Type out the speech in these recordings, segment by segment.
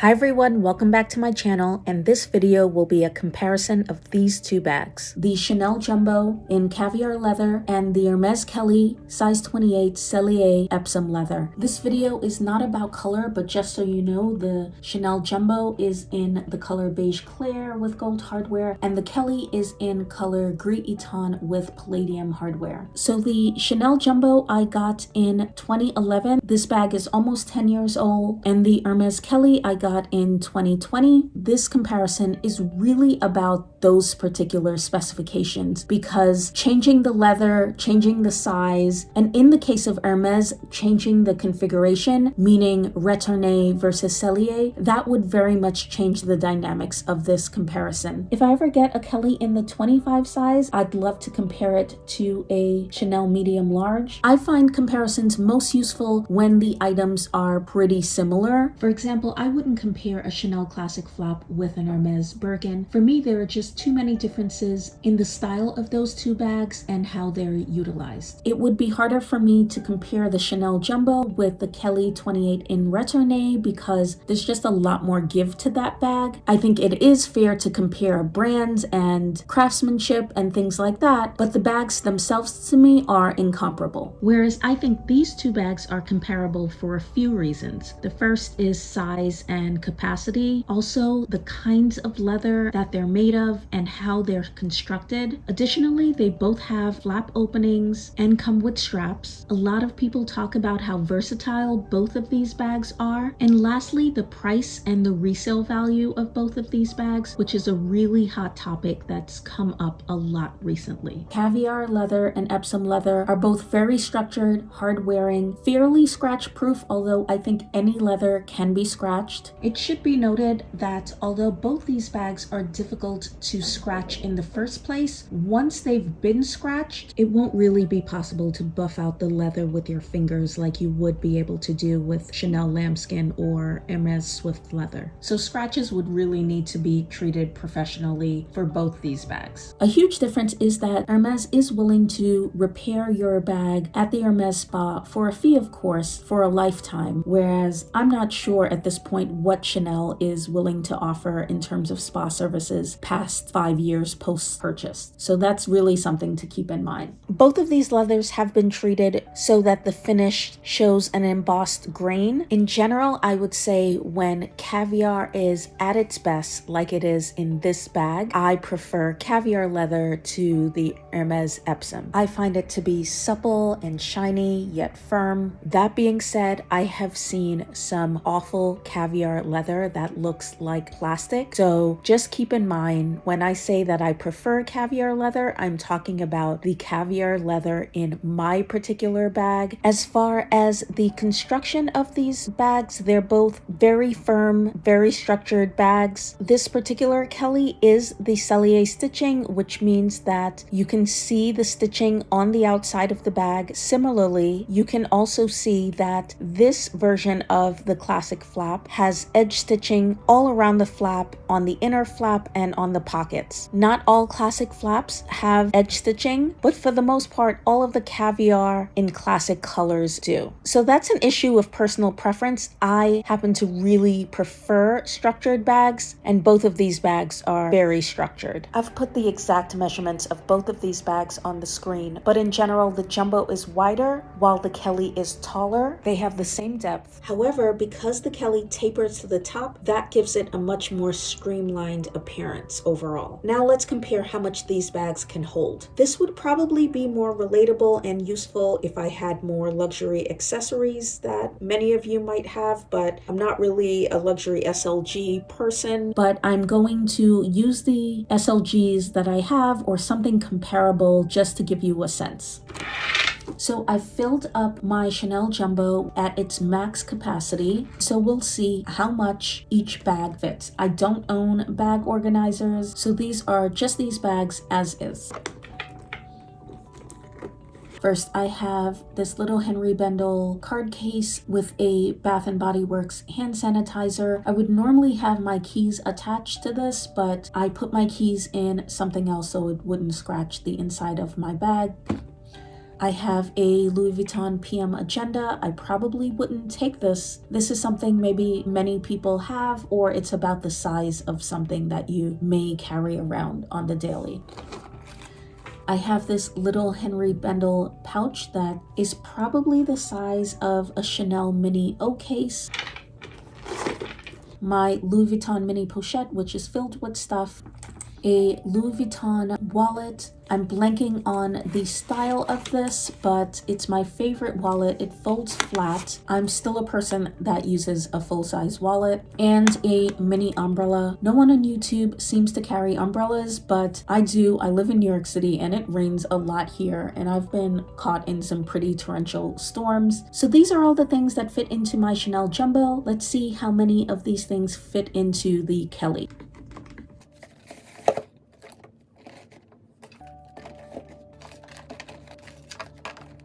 Hi everyone, welcome back to my channel, and this video will be a comparison of these two bags. The Chanel Jumbo in caviar leather and the Hermes Kelly size 28 Cellier Epsom leather. This video is not about color, but just so you know, the Chanel Jumbo is in the color beige clear with gold hardware, and the Kelly is in color gris Eton with palladium hardware. So the Chanel Jumbo I got in 2011. This bag is almost 10 years old, and the Hermes Kelly I got in 2020. This comparison is really about those particular specifications because changing the leather, changing the size, and in the case of Hermes, changing the configuration, meaning retourné versus Cellier, that would very much change the dynamics of this comparison. If I ever get a Kelly in the 25 size, I'd love to compare it to a Chanel medium large. I find comparisons most useful when the items are pretty similar. For example, I wouldn't compare a Chanel classic flap with an Hermes Birkin. For me, there are just too many differences in the style of those two bags and how they're utilized. It would be harder for me to compare the Chanel Jumbo with the Kelly 28 in Retourné because there's just a lot more give to that bag. I think it is fair to compare brands and craftsmanship and things like that, but the bags themselves to me are incomparable. Whereas I think these two bags are comparable for a few reasons. The first is size and capacity, also the kinds of leather that they're made of and how they're constructed. Additionally, they both have flap openings and come with straps. A lot of people talk about how versatile both of these bags are. And lastly, the price and the resale value of both of these bags, which is a really hot topic that's come up a lot recently. Caviar leather and Epsom leather are both very structured, hard-wearing, fairly scratch-proof, although I think any leather can be scratched. It should be noted that although both these bags are difficult to scratch in the first place, once they've been scratched, it won't really be possible to buff out the leather with your fingers like you would be able to do with Chanel lambskin or Hermes Swift leather. So scratches would really need to be treated professionally for both these bags. A huge difference is that Hermes is willing to repair your bag at the Hermes spa for a fee, of course, for a lifetime, whereas I'm not sure at this point what Chanel is willing to offer in terms of spa services past 5 years post-purchase. So that's really something to keep in mind. Both of these leathers have been treated so that the finish shows an embossed grain. In general, I would say when caviar is at its best, like it is in this bag, I prefer caviar leather to the Hermes Epsom. I find it to be supple and shiny, yet firm. That being said, I have seen some awful caviar leather that looks like plastic. So just keep in mind, when I say that I prefer caviar leather, I'm talking about the caviar leather in my particular bag. As far as the construction of these bags, they're both very firm, very structured bags. This particular Kelly is the Cellier stitching, which means that you can see the stitching on the outside of the bag. Similarly, you can also see that this version of the classic flap has edge stitching all around the flap, on the inner flap, and on the pockets. Not all classic flaps have edge stitching, but for the most part, all of the caviar in classic colors do. So that's an issue of personal preference. I happen to really prefer structured bags, and both of these bags are very structured. I've put the exact measurements of both of these bags on the screen, but in general, the Jumbo is wider while the Kelly is taller. They have the same depth. However, because the Kelly tapers to the top, that gives it a much more streamlined appearance overall. Now let's compare how much these bags can hold. This would probably be more relatable and useful if I had more luxury accessories that many of you might have, but I'm not really a luxury SLG person, but I'm going to use the SLGs that I have or something comparable just to give you a sense. So I filled up my Chanel Jumbo at its max capacity, so we'll see how much each bag fits. I don't own bag organizers, so these are just these bags as is. First, I have this little Henry Bendel card case with a Bath & Body Works hand sanitizer. I would normally have my keys attached to this, but I put my keys in something else so it wouldn't scratch the inside of my bag. I have a Louis Vuitton PM Agenda. I probably wouldn't take this. This is something maybe many people have, or it's about the size of something that you may carry around on the daily. I have this little Henry Bendel pouch that is probably the size of a Chanel mini O case. My Louis Vuitton mini pochette, which is filled with stuff. A Louis Vuitton wallet. I'm blanking on the style of this, but it's my favorite wallet. It folds flat. I'm still a person that uses a full-size wallet. And a mini umbrella. No one on YouTube seems to carry umbrellas, but I do. I live in New York City and it rains a lot here, and I've been caught in some pretty torrential storms. So these are all the things that fit into my Chanel Jumbo. Let's see how many of these things fit into the Kelly.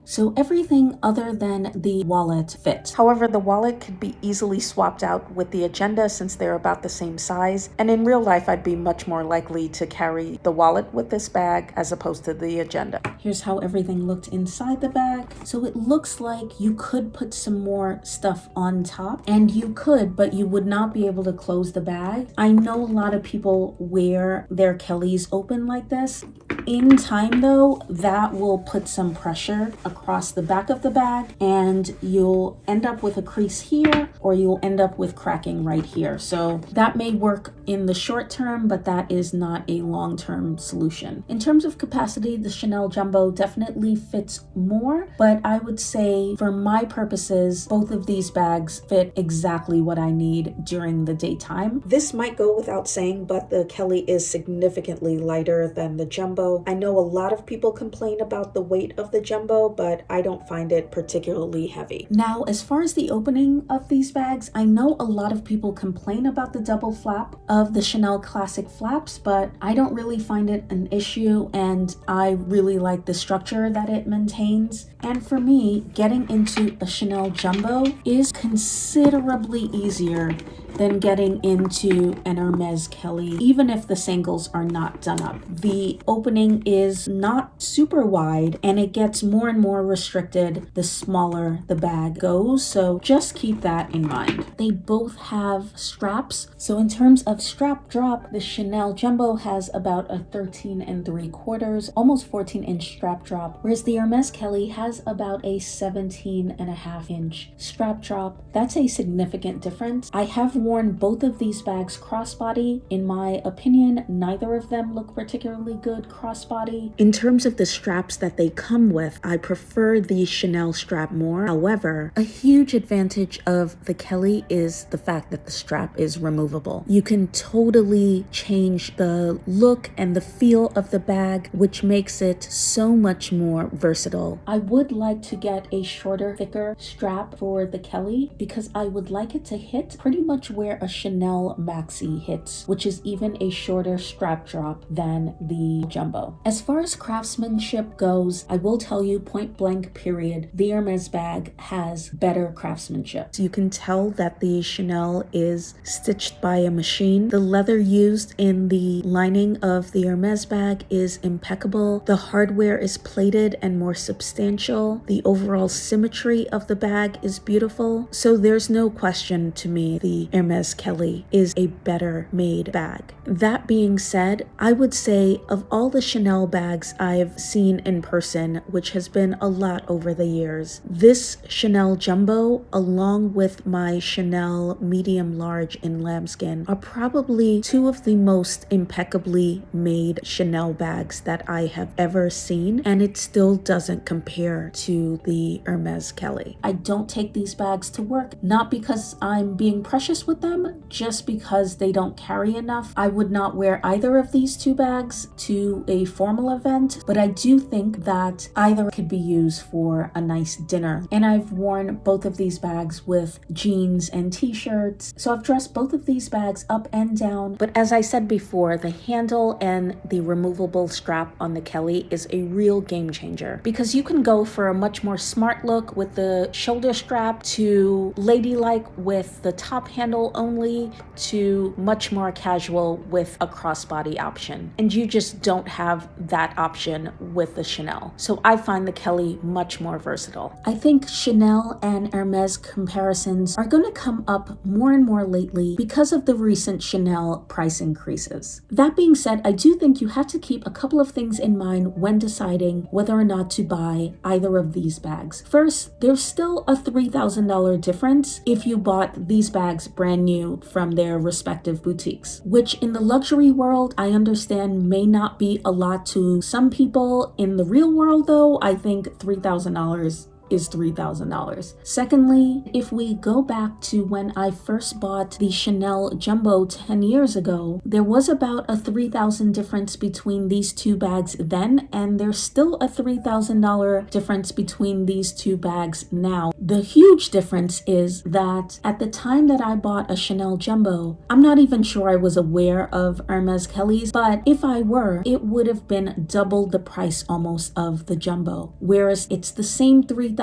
So everything other than the wallet fits. However, the wallet could be easily swapped out with the agenda since they're about the same size. And in real life, I'd be much more likely to carry the wallet with this bag as opposed to the agenda. Here's how everything looked inside the bag. So it looks like you could put some more stuff on top, and you could, but you would not be able to close the bag. I know a lot of people wear their Kellys open like this. In time though, that will put some pressure across the back of the bag and you'll end up with a crease here, or you'll end up with cracking right here. So that may work in the short term, but that is not a long-term solution. In terms of capacity, the Chanel Jumbo definitely fits more, but I would say for my purposes, both of these bags fit exactly what I need during the daytime. This might go without saying, but the Kelly is significantly lighter than the Jumbo. I know a lot of people complain about the weight of the Jumbo, but I don't find it particularly heavy. Now, as far as the opening of these bags, I know a lot of people complain about the double flap of the Chanel Classic flaps, but I don't really find it an issue, and I really like the structure that it maintains. And for me, getting into a Chanel Jumbo is considerably easier than getting into an Hermes Kelly, even if the singles are not done up. The opening is not super wide, and it gets more and more restricted the smaller the bag goes, so just keep that in mind. They both have straps, so in terms of strap drop, the Chanel Jumbo has about a 13 3/4, almost 14-inch strap drop, whereas the Hermes Kelly has about a 17.5-inch strap drop. That's a significant difference. I have worn both of these bags crossbody. In my opinion, neither of them look particularly good crossbody. In terms of the straps that they come with, I prefer the Chanel strap more. However, a huge advantage of the Kelly is the fact that the strap is removable. You can totally change the look and the feel of the bag, which makes it so much more versatile. I would like to get a shorter, thicker strap for the Kelly because I would like it to hit pretty much where a Chanel maxi hits, which is even a shorter strap drop than the Jumbo. As far as craftsmanship goes, I will tell you point blank period, the Hermes bag has better craftsmanship. So you can tell that the Chanel is stitched by a machine. The leather used in the lining of the Hermes bag is impeccable. The hardware is plated and more substantial. The overall symmetry of the bag is beautiful. So there's no question to me the Hermes Kelly is a better made bag. That being said, I would say of all the Chanel bags I've seen in person, which has been a lot over the years, this Chanel Jumbo along with my Chanel medium large in lambskin are probably two of the most impeccably made Chanel bags that I have ever seen, and it still doesn't compare to the Hermes Kelly. I don't take these bags to work, not because I'm being precious with them, just because they don't carry enough. I would not wear either of these two bags to a formal event, but I do think that either could be used for a nice dinner. And I've worn both of these bags with jeans and t-shirts, so I've dressed both of these bags up and down. But as I said before, the handle and the removable strap on the Kelly is a real game changer because you can go for a much more smart look with the shoulder strap to ladylike with the top handle only to much more casual with a crossbody option. And you just don't have have that option with the Chanel. So I find the Kelly much more versatile. I think Chanel and Hermes comparisons are going to come up more and more lately because of the recent Chanel price increases. That being said, I do think you have to keep a couple of things in mind when deciding whether or not to buy either of these bags. First, there's still a $3,000 difference if you bought these bags brand new from their respective boutiques, which in the luxury world, I understand may not be a lot to some people. In the real world though, I think $3,000 is $3,000. Secondly, if we go back to when I first bought the Chanel Jumbo 10 years ago, there was about a $3,000 difference between these two bags then, and there's still a $3,000 difference between these two bags now. The huge difference is that at the time that I bought a Chanel Jumbo, I'm not even sure I was aware of Hermes Kelly's, but if I were, it would have been double the price almost of the Jumbo, whereas it's the same $3,000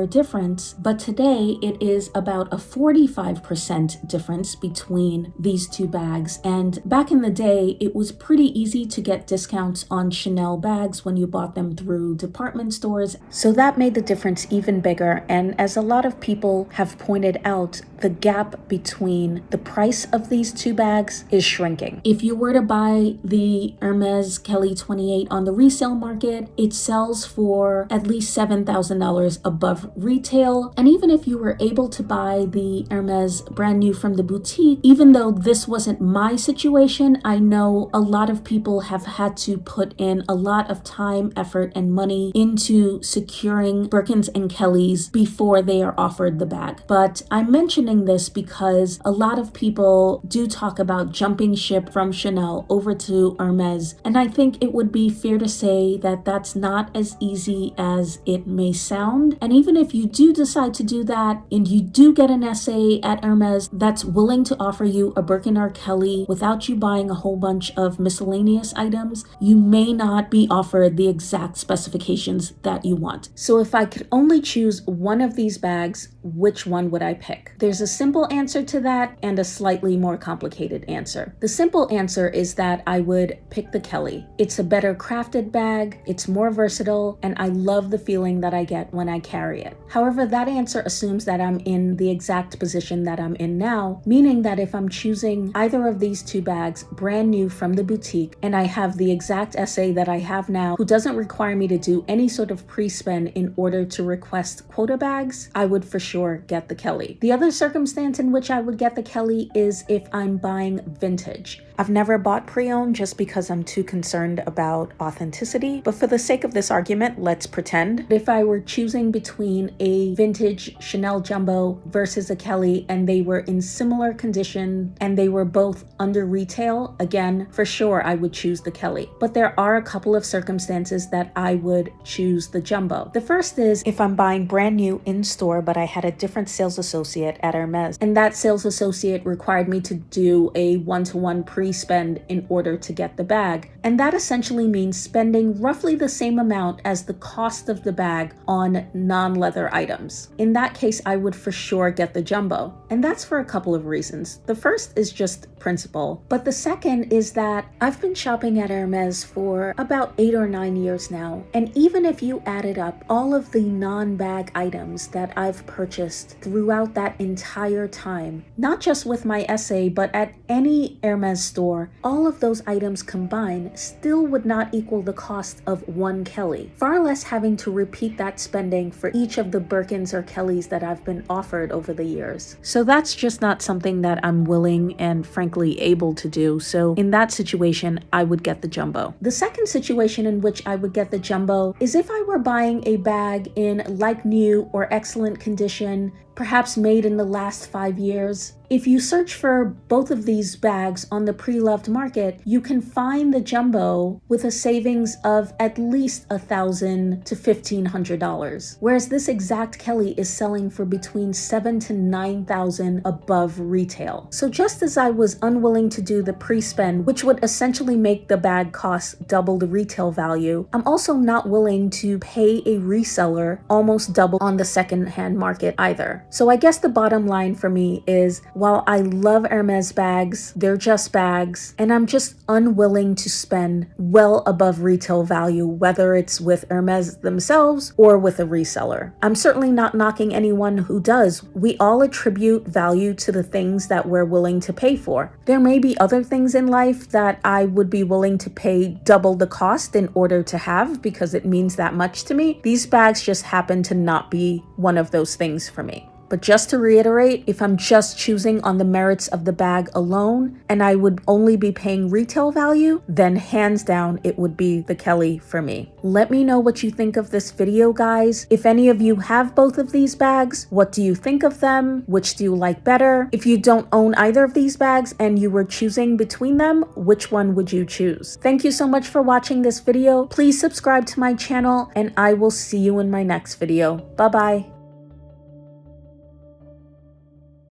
difference, but today it is about a 45% difference between these two bags. And back in the day, it was pretty easy to get discounts on Chanel bags when you bought them through department stores. So that made the difference even bigger. And as a lot of people have pointed out, the gap between the price of these two bags is shrinking. If you were to buy the Hermes Kelly 28 on the resale market, it sells for at least $7,000 above retail. And even if you were able to buy the Hermes brand new from the boutique, even though this wasn't my situation, I know a lot of people have had to put in a lot of time, effort, and money into securing Birkins and Kellys before they are offered the bag. But I'm mentioning this because a lot of people do talk about jumping ship from Chanel over to Hermes, and I think it would be fair to say that that's not as easy as it may sound. And even if you do decide to do that and you do get an SA at Hermes that's willing to offer you a Birkin or Kelly without you buying a whole bunch of miscellaneous items, you may not be offered the exact specifications that you want. So if I could only choose one of these bags, which one would I pick? There's a simple answer to that and a slightly more complicated answer. The simple answer is that I would pick the Kelly. It's a better crafted bag, it's more versatile, and I love the feeling that I get when I carry it. However, that answer assumes that I'm in the exact position that I'm in now, meaning that if I'm choosing either of these two bags brand new from the boutique and I have the exact SA that I have now, who doesn't require me to do any sort of pre-spend in order to request quota bags, I would for sure get the Kelly. The other circumstance in which I would get the Kelly is if I'm buying vintage. I've never bought pre-owned just because I'm too concerned about authenticity, but for the sake of this argument, let's pretend if I were choosing between a vintage Chanel Jumbo versus a Kelly and they were in similar condition and they were both under retail, again, for sure I would choose the Kelly. But there are a couple of circumstances that I would choose the Jumbo. The first is if I'm buying brand new in store, but I had a different sales associate at Hermes, and that sales associate required me to do a one-to-one pre-spend in order to get the bag. And that essentially means spending roughly the same amount as the cost of the bag on non-leather items. In that case, I would for sure get the Jumbo. And that's for a couple of reasons. The first is just principle, but the second is that I've been shopping at Hermes for about 8 or 9 years now. And even if you added up all of the non-bag items that I've purchased throughout that entire time, not just with my SA, but at any Hermes store, all of those items combined still would not equal the cost of one Kelly, far less having to repeat that spending for each of the Birkins or Kellys that I've been offered over the years. So that's just not something that I'm willing and frankly able to do. So in that situation, I would get the Jumbo. The second situation in which I would get the Jumbo is if I were buying a bag in like new or excellent condition, perhaps made in the last 5 years. If you search for both of these bags on the pre-loved market, you can find the Jumbo with a savings of at least $1,000 to $1,500, whereas this exact Kelly is selling for between $7,000 to $9,000 above retail. So just as I was unwilling to do the pre-spend, which would essentially make the bag cost double the retail value, I'm also not willing to pay a reseller almost double on the second-hand market either. more. So I guess the bottom line for me is, while I love Hermes bags, they're just bags, and I'm just unwilling to spend well above retail value, whether it's with Hermes themselves or with a reseller. I'm certainly not knocking anyone who does. We all attribute value to the things that we're willing to pay for. There may be other things in life that I would be willing to pay double the cost in order to have, because it means that much to me. These bags just happen to not be one of those things for me. But just to reiterate, if I'm just choosing on the merits of the bag alone and I would only be paying retail value, then hands down it would be the Kelly for me. Let me know what you think of this video, guys. If any of you have both of these bags, what do you think of them? Which do you like better? If you don't own either of these bags and you were choosing between them, which one would you choose? Thank you so much for watching this video. Please subscribe to my channel and I will see you in my next video. Bye bye.